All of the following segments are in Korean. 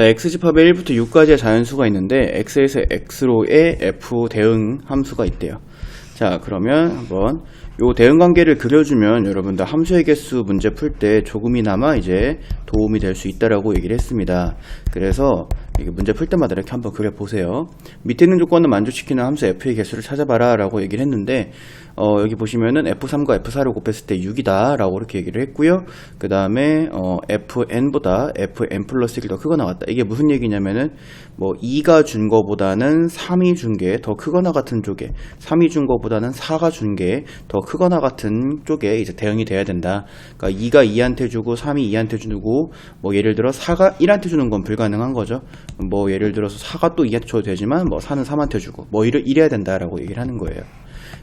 x집합에 1부터 6까지의 자연수가 있는데 x에서 x로의 f 대응 함수가 있대요. 자, 그러면 한번 요 대응 관계를 그려주면 여러분들 함수의 개수 문제 풀 때 조금이나마 이제 도움이 될 수 있다라고 얘기를 했습니다. 그래서 이게 문제 풀 때마다 이렇게 한번 그려보세요. 밑에 있는 조건을 만족시키는 함수 f의 개수를 찾아봐라 라고 얘기를 했는데 여기 보시면은 f3과 f4를 곱했을 때 6이다 라고 이렇게 얘기를 했고요. 그 다음에 fn보다 fn 플러스 1이 더 크거나 같다. 이게 무슨 얘기냐면은 뭐 2가 준 거보다는 3이 준 게 더 크거나 같은 쪽에, 3이 준 거보다는 4가 준 게 더 크거나 같은 쪽에 이제 대응이 돼야 된다. 그러니까 2가 2한테 주고 3이 2한테 주고, 뭐 예를 들어 4가 1한테 주는 건 불가능한 거죠. 뭐 예를 들어서 4가 또 2한테 줘도 되지만 뭐 4는 3한테 주고 뭐 이래야 된다라고 얘기를 하는 거예요.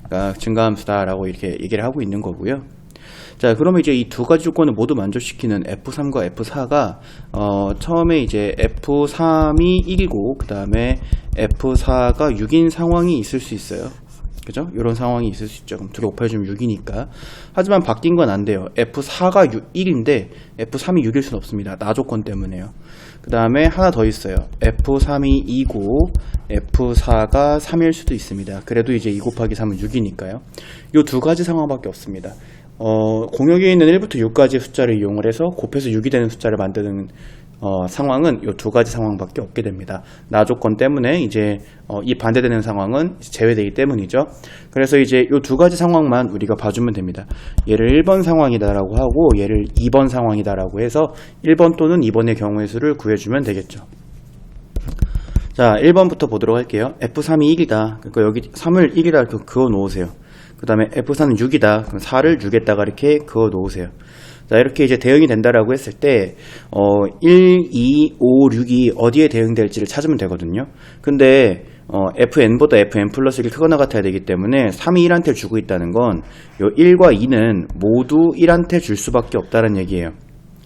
그러니까 증가함수다라고 이렇게 얘기를 하고 있는 거고요. 자, 그러면 이제 이 두 가지 조건을 모두 만족시키는 F3과 F4가 처음에 이제 F3이 1이고 그 다음에 F4가 6인 상황이 있을 수 있어요. 그죠? 이런 상황이 있을 수 있죠. 그럼 두 개 곱해주면 6이니까. 하지만 바뀐 건 안 돼요. F4가 1인데 F3이 6일 수는 없습니다. 나 조건 때문에요. 그 다음에 하나 더 있어요. F3이 2고 F4가 3일 수도 있습니다. 그래도 이제 2 곱하기 3은 6이니까요. 이 두 가지 상황밖에 없습니다. 공역에 있는 1부터 6까지 숫자를 이용을 해서 곱해서 6이 되는 숫자를 만드는 상황은 이 두 가지 상황밖에 없게 됩니다. 나 조건 때문에 이제 이 반대되는 상황은 제외되기 때문이죠. 그래서 이제 이 두 가지 상황만 우리가 봐주면 됩니다. 얘를 1번 상황이다라고 하고 얘를 2번 상황이다라고 해서 1번 또는 2번의 경우의 수를 구해주면 되겠죠. 자, 1번부터 보도록 할게요. F3이 1이다. 그러니까 여기 3을 1이다 이렇게 그어 놓으세요. 그 다음에 F4는 6이다. 그럼 4를 6에다가 이렇게 그어 놓으세요. 자, 이렇게 이제 대응이 된다라고 했을 때 1, 2, 5, 6이 어디에 대응될지를 찾으면 되거든요. 근데 fn보다 fn 플러스 1이 크거나 같아야 되기 때문에 3이 1한테 주고 있다는 건 요 1과 2는 모두 1한테 줄 수밖에 없다는 얘기예요.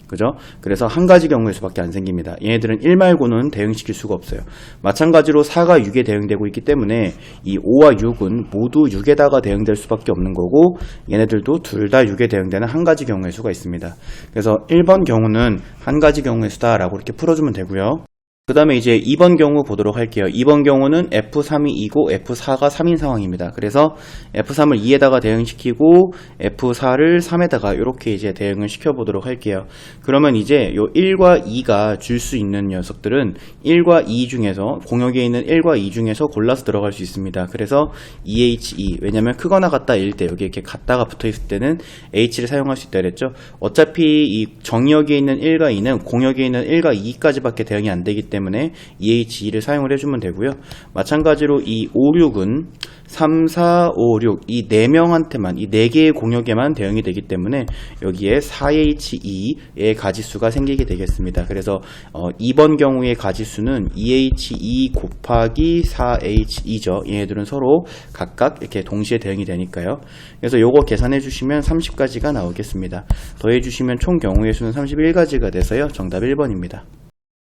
그죠? 그래서 한 가지 경우일 수밖에 안 생깁니다. 얘네들은 1 말고는 대응시킬 수가 없어요. 마찬가지로 4가 6에 대응되고 있기 때문에 이 5와 6은 모두 6에다가 대응될 수밖에 없는 거고 얘네들도 둘 다 6에 대응되는 한 가지 경우의 수가 있습니다. 그래서 1번 경우는 한 가지 경우의 수다라고 이렇게 풀어주면 되고요. 그 다음에 이제 2번 경우 보도록 할게요. 2번 경우는 F3이 2고 F4가 3인 상황입니다. 그래서 F3을 2에다가 대응시키고 F4를 3에다가 이렇게 이제 대응을 시켜보도록 할게요. 그러면 이제 요 1과 2가 줄 수 있는 녀석들은 1과 2 중에서 공역에 있는 1과 2 중에서 골라서 들어갈 수 있습니다. 그래서 EH2 왜냐면 크거나 같다 일 때 여기 이렇게 같다가 붙어있을 때는 H를 사용할 수 있다 그랬죠. 어차피 이 정역에 있는 1과 2는 공역에 있는 1과 2까지밖에 대응이 안 되기 때문에 EH2를 사용을 해주면 되고요. 마찬가지로 이 5, 6은 3, 4, 5, 6 이 4명한테만 이 4개의 공역에만 대응이 되기 때문에 여기에 4H2의 가지수가 생기게 되겠습니다. 그래서 2번 경우의 가지수는 2H2 곱하기 4H2죠. 얘네들은 서로 각각 이렇게 동시에 대응이 되니까요. 그래서 요거 계산해 주시면 30가지가 나오겠습니다. 더해 주시면 총 경우의 수는 31가지가 돼서요. 정답 1번입니다.